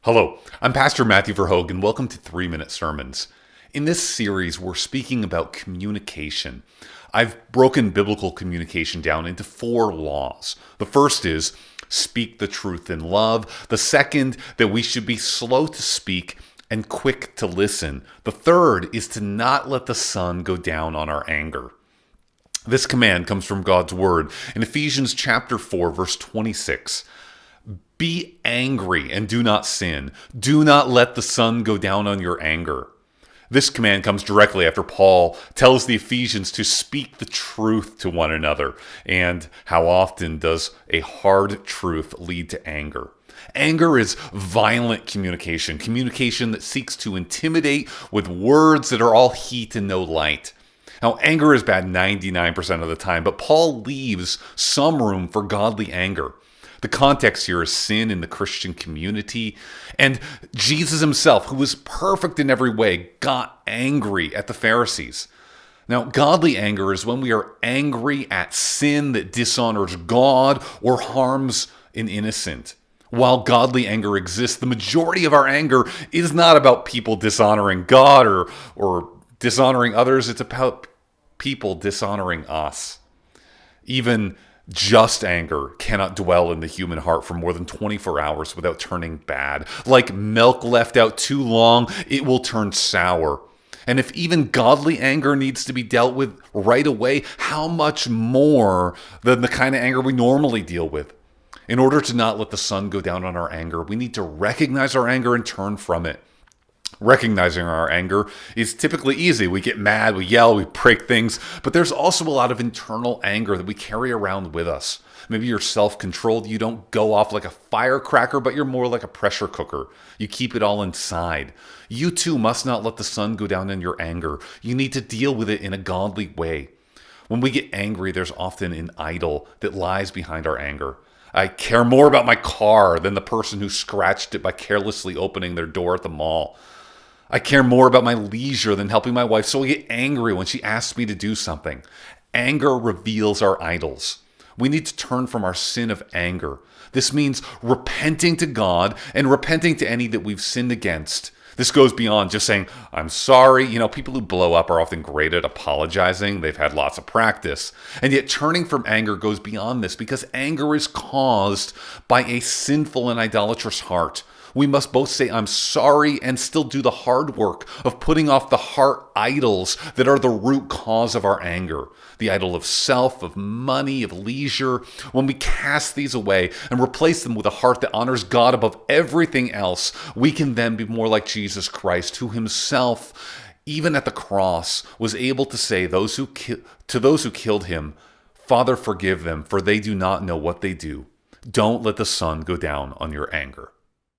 Hello, I'm Pastor Matthew Verhoeg, and welcome to 3-Minute Sermons. In this series, we're speaking about communication. I've broken biblical communication down into 4 laws. The first is speak the truth in love. The second, that we should be slow to speak and quick to listen. The third is to not let the sun go down on our anger. This command comes from God's word in Ephesians chapter 4, verse 26. Be angry and do not sin. Do not let the sun go down on your anger. This command comes directly after Paul tells the Ephesians to speak the truth to one another. And how often does a hard truth lead to anger? Anger is violent communication, communication that seeks to intimidate with words that are all heat and no light. Now, anger is bad 99% of the time, but Paul leaves some room for godly anger. The context here is sin in the Christian community, and Jesus himself, who was perfect in every way, got angry at the Pharisees. Now, godly anger is when we are angry at sin that dishonors God or harms an innocent. While godly anger exists, the majority of our anger is not about people dishonoring God or dishonoring others. It's about people dishonoring us. Even just anger cannot dwell in the human heart for more than 24 hours without turning bad. Like milk left out too long, it will turn sour. And if even godly anger needs to be dealt with right away, how much more than the kind of anger we normally deal with? In order to not let the sun go down on our anger, we need to recognize our anger and turn from it. Recognizing our anger is typically easy. We get mad, we yell, we break things, but there's also a lot of internal anger that we carry around with us. Maybe you're self-controlled. You don't go off like a firecracker, but you're more like a pressure cooker. You keep it all inside. You too must not let the sun go down in your anger. You need to deal with it in a godly way. When we get angry, there's often an idol that lies behind our anger. I care more about my car than the person who scratched it by carelessly opening their door at the mall. I care more about my leisure than helping my wife, so I get angry when she asks me to do something. Anger reveals our idols. We need to turn from our sin of anger. This means repenting to God and repenting to any that we've sinned against. This goes beyond just saying, I'm sorry. People who blow up are often great at apologizing. They've had lots of practice. And yet turning from anger goes beyond this because anger is caused by a sinful and idolatrous heart. We must both say, I'm sorry, and still do the hard work of putting off the heart idols that are the root cause of our anger. The idol of self, of money, of leisure. When we cast these away and replace them with a heart that honors God above everything else, we can then be more like Jesus Christ, who himself, even at the cross, was able to say to those who killed him, Father, forgive them, for they do not know what they do. Don't let the sun go down on your anger.